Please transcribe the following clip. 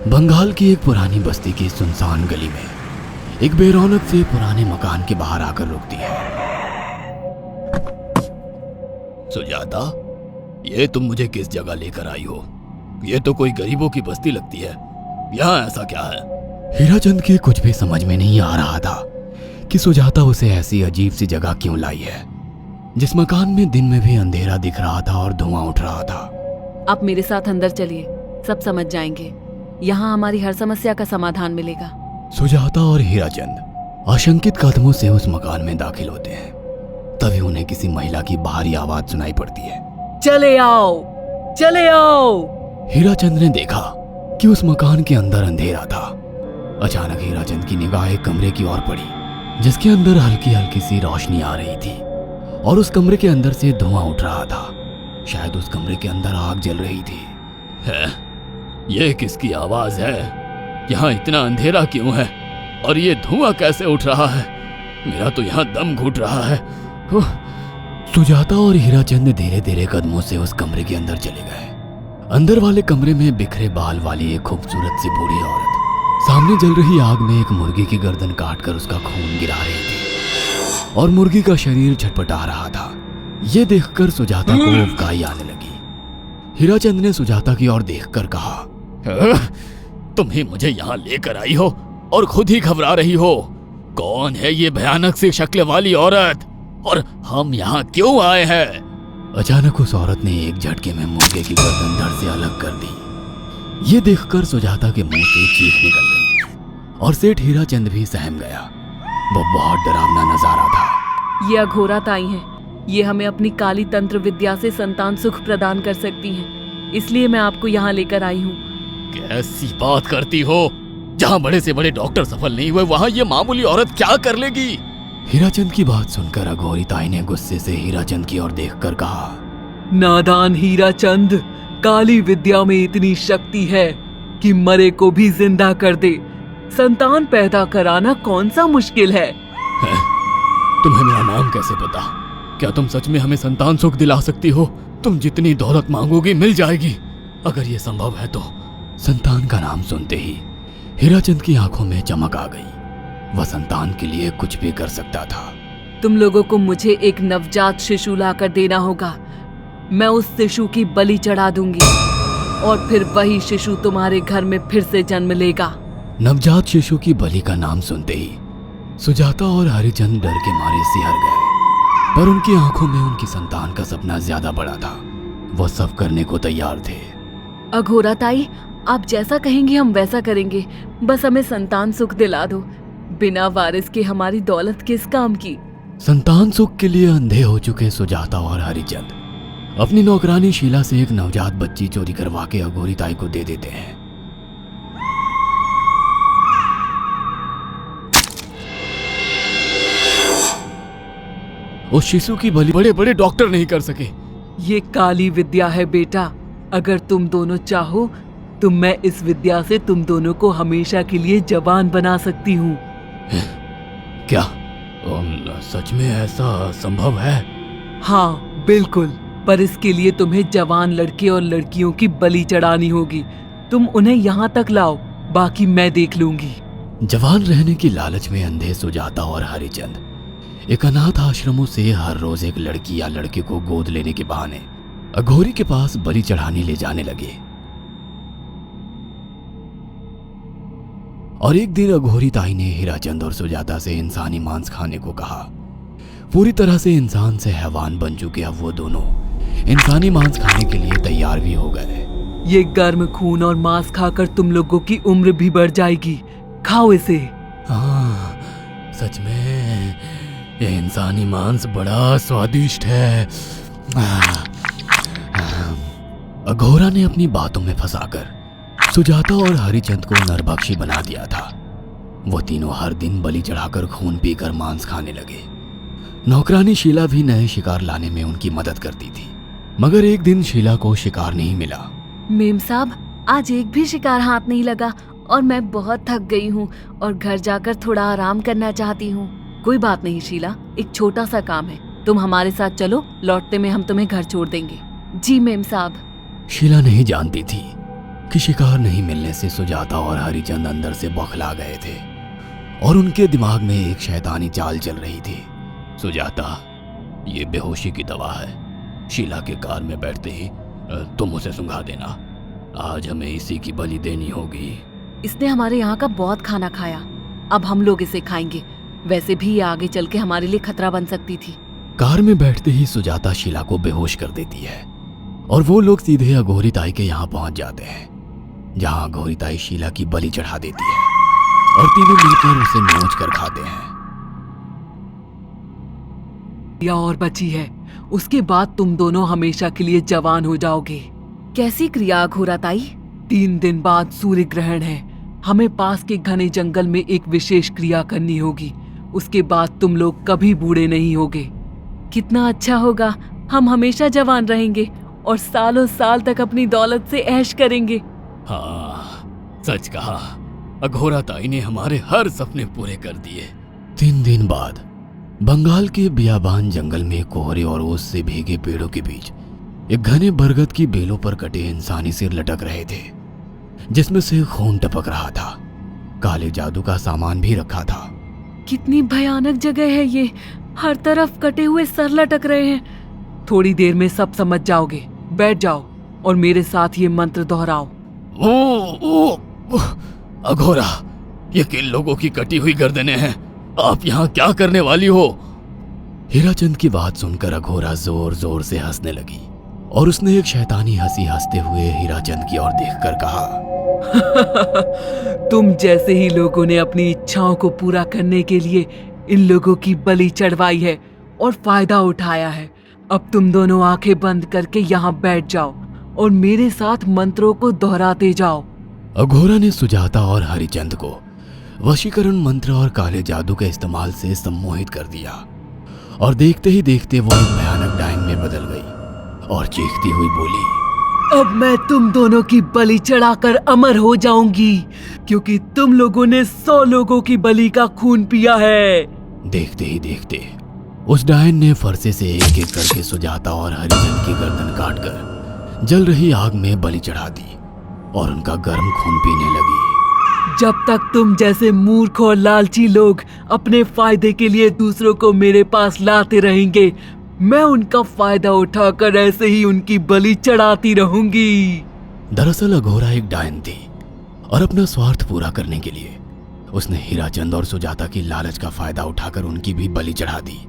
बंगाल की एक पुरानी बस्ती की सुनसान गली में एक बेरौनक से पुराने मकान के बाहर आकर रुकती है। सुजाता, ये तुम मुझे किस जगह लेकर आई हो? ये तो कोई गरीबों की बस्ती लगती है। यहाँ ऐसा क्या है? हीराचंद के कुछ भी समझ में नहीं आ रहा था कि सुजाता उसे ऐसी अजीब सी जगह क्यों लाई है, जिस मकान में दिन में भी अंधेरा दिख रहा था और धुआं उठ रहा था। आप मेरे साथ अंदर चलिए, सब समझ जाएंगे। यहाँ हमारी हर समस्या का समाधान मिलेगा। सुजाता और हीराचंद आशंकित कदमों से उस मकान में दाखिल होते हैं। तभी उन्हें किसी महिला की बाहरी आवाज सुनाई पड़ती है। चले आओ, चले आओ। हीराचंद ने देखा कि उस मकान के अंदर अंधेरा था। अचानक हीराचंद की निगाह एक कमरे की ओर पड़ी, जिसके अंदर हल्की हल्की सी रोशनी आ रही थी और उस कमरे के अंदर से धुआं उठ रहा था। शायद उस कमरे के अंदर आग जल रही थी। ये किसकी आवाज है? यहाँ इतना अंधेरा क्यों है और ये धुआं कैसे उठ रहा है? मेरा तो यहाँ दम घुट रहा है। सुजाता और हीराचंद धीरे धीरे कदमों से उस कमरे के अंदर चले गए। अंदर वाले कमरे में बिखरे बाल वाली एक खूबसूरत सी बूढ़ी औरत सामने जल रही आग में एक मुर्गी की गर्दन काटकर उसका खून गिरा रही थी और मुर्गी का शरीर छटपटा रहा था। ये देखकर सुजाता को उबकाई आने लगी। हीराचंद ने सुजाता की ओर देखकर कहा, तुम ही मुझे यहाँ लेकर आई हो और खुद ही घबरा रही हो। कौन है ये भयानक सी शक्ल वाली औरत और हम यहाँ क्यों आए हैं? अचानक उस औरत ने एक झटके में मुर्गे की गर्दन धड़ से अलग कर दी। ये देखकर सुजाता के मुंह से चीख निकल गई और सेठ हीराचंद भी सहम गया। वो बहुत डरावना नजारा था। ये अघोरा ताई हैं। ये हमें अपनी काली तंत्र विद्या से संतान सुख प्रदान कर सकती हैं। इसलिए मैं आपको यहाँ लेकर आई हूँ। कैसी बात करती हो? जहाँ बड़े से बड़े डॉक्टर सफल नहीं हुए, वहाँ ये मामूली औरत क्या कर लेगी? हीराचंद की बात सुनकर अघोरी ताई ने गुस्से से हीराचंद की ओर देखकर कहा, नादान हीराचंद, काली विद्या में इतनी शक्ति है कि मरे को भी जिंदा कर दे। संतान पैदा कराना कौन सा मुश्किल है? तुम्हें मेरा नाम कैसे पता? क्या तुम सच में हमें संतान सुख दिला सकती हो? तुम जितनी दौलत मांगोगी मिल जाएगी, अगर ये संभव है तो। संतान का नाम सुनते ही हीराचंद की आंखों में चमक आ गई। वह संतान के लिए कुछ भी कर सकता था। तुम लोगों को मुझे एक नवजात शिशु लाकर देना होगा। मैं उस शिशु की बलि चढ़ा दूंगी और फिर वही शिशु तुम्हारे घर में फिर से जन्म लेगा। नवजात शिशु की बलि का नाम सुनते ही सुजाता और हरिचंद डर के मारे सिहर गए, पर उनकी आंखों में उनकी संतान का सपना ज्यादा बड़ा था। वो सब करने को तैयार थे। अघोरा ताई, आप जैसा कहेंगे हम वैसा करेंगे। बस हमें संतान सुख दिला दो। बिना वारिस के हमारी दौलत किस काम की? संतान सुख के लिए अंधे हो चुके सुजाता और हरिचंद अपनी नौकरानी शीला से एक नवजात बच्ची चोरी करवा के अघोरी ताई को दे देते हैं। उस शिशु की बलि बड़े बड़े डॉक्टर नहीं कर सके। ये काली विद्या है बेटा। अगर तुम दोनों चाहो तो मैं इस विद्या से तुम दोनों को हमेशा के लिए जवान बना सकती हूँ। क्या सच में ऐसा संभव है? हाँ बिल्कुल, पर इसके लिए तुम्हें जवान लड़के और लड़कियों की बलि चढ़ानी होगी। तुम उन्हें यहाँ तक लाओ, बाकी मैं देख लूंगी। जवान रहने की लालच में अंधे सुजाता और हरिचंद एक अनाथ आश्रमों से हर रोज एक लड़की या लड़के को गोद लेने के बहाने अघोरी के पास बलि चढ़ाने ले जाने लगे। और एक दिन अघोरी ताई ने हीराचंद और सुजाता से इंसानी मांस खाने को कहा। पूरी तरह से इंसान से हैवान बन चुके अब वो दोनों इंसानी मांस खाने के लिए तैयार भी हो गए। ये गर्म खून और मांस खाकर तुम लोगों की उम्र भी बढ़ जाएगी। खाओ इसे। हाँ, सच में ये इंसानी मांस बड़ा स्वादिष्ट है। अघोरा ने अपनी बातों में फंसाकर सुजाता और हरिचंद को नरभक्षी बना दिया था। वो तीनों हर दिन बलि चढ़ाकर खून पीकर मांस खाने लगे। नौकरानी शीला भी नए शिकार लाने में उनकी मदद करती थी, मगर एक दिन शीला को शिकार नहीं मिला। मेम साहब, आज एक भी शिकार हाथ नहीं लगा और मैं बहुत थक गई हूँ और घर जाकर थोड़ा आराम करना चाहती हूँ। कोई बात नहीं शीला, एक छोटा सा काम है, तुम हमारे साथ चलो, लौटते में हम तुम्हें घर छोड़ देंगे। जी मेम साहब। शीला नहीं जानती थी कि शिकार नहीं मिलने से सुजाता और हरिचंद अंदर से बौखला गए थे और उनके दिमाग में एक शैतानी चाल चल रही थी। सुजाता, ये बेहोशी की दवा है। शीला के कार में बैठते ही तुम उसे सुंघा देना। आज हमें इसी की बलि देनी होगी। इसने हमारे यहाँ का बहुत खाना खाया, अब हम लोग इसे खाएंगे। वैसे भी ये आगे चल के हमारे लिए खतरा बन सकती थी। कार में बैठते ही सुजाता शीला को बेहोश कर देती है और वो लोग सीधे अघोरी ताई के यहाँ पहुंच जाते हैं, जहां अघोरी ताई शीला की बलि चढ़ा देती है और तीनों मिलकर उसे नोच कर खाते हैं। या और बची है, उसके बाद तुम दोनों हमेशा के लिए जवान हो जाओगे। कैसी क्रिया अघोरा ताई? 3 दिन बाद सूर्य ग्रहण है। हमें पास के घने जंगल में एक विशेष क्रिया करनी होगी। उसके बाद तुम लोग कभी बूढ़े नहीं होगे। कितना अच्छा होगा, हम हमेशा जवान रहेंगे और सालों साल तक अपनी दौलत से ऐश करेंगे। हाँ, सच कहा। अघोरा ताई ने हमारे हर सपने पूरे कर दिए। 3 दिन बाद बंगाल के बियाबान जंगल में कोहरे और ओस से भीगे पेड़ों के बीच एक घने बरगद की बेलों पर कटे इंसानी सिर लटक रहे थे, जिसमें से खून टपक रहा था। काले जादू का सामान भी रखा था। कितनी भयानक जगह है ये, हर तरफ कटे हुए सर लटक रहे हैं। थोड़ी देर में सब समझ जाओगे। बैठ जाओ और मेरे साथ ये मंत्र दोहराओ। ओ, अघोरा, ये किन लोगों की कटी हुई गर्दनें हैं? आप यहाँ क्या करने वाली हो? हीराचंद की बात सुनकर अघोरा जोर जोर से हंसने लगी और उसने एक शैतानी हंसी हंसते हुए हीराचंद की ओर देखकर कहा, तुम जैसे ही लोगों ने अपनी इच्छाओं को पूरा करने के लिए इन लोगों की बलि चढ़वाई है और फायदा उठाया है। अब तुम दोनों आंखें बंद करके यहाँ बैठ जाओ और मेरे साथ मंत्रों को दोहराते जाओ। अघोरा ने सुजाता और हरिचंद को वशीकरण मंत्र और काले जादू के इस्तेमाल से सम्मोहित कर दिया और देखते ही देखते वो एक भयानक डायन में बदल गई और चीखती हुई बोली, अब मैं तुम दोनों की बलि चढ़ाकर अमर हो जाऊंगी, क्योंकि तुम लोगों ने 100 लोगों की बलि का खून पिया है। देखते ही देखते उस डायन ने फरसे से एक एक करके सुजाता और हरिचंद की गर्दन काटकर जल रही आग में बलि चढ़ा दी और उनका गर्म खून पीने लगी। जब तक तुम जैसे मूर्ख और लालची लोग अपने फायदे के लिए दूसरों को मेरे पास लाते रहेंगे, मैं उनका फायदा उठाकर ऐसे ही उनकी बलि चढ़ाती रहूंगी। दरअसल अघोरा एक डायन थी और अपना स्वार्थ पूरा करने के लिए उसने हीराचंद और सुजाता की लालच का फायदा उठाकर उनकी भी बलि चढ़ा दी।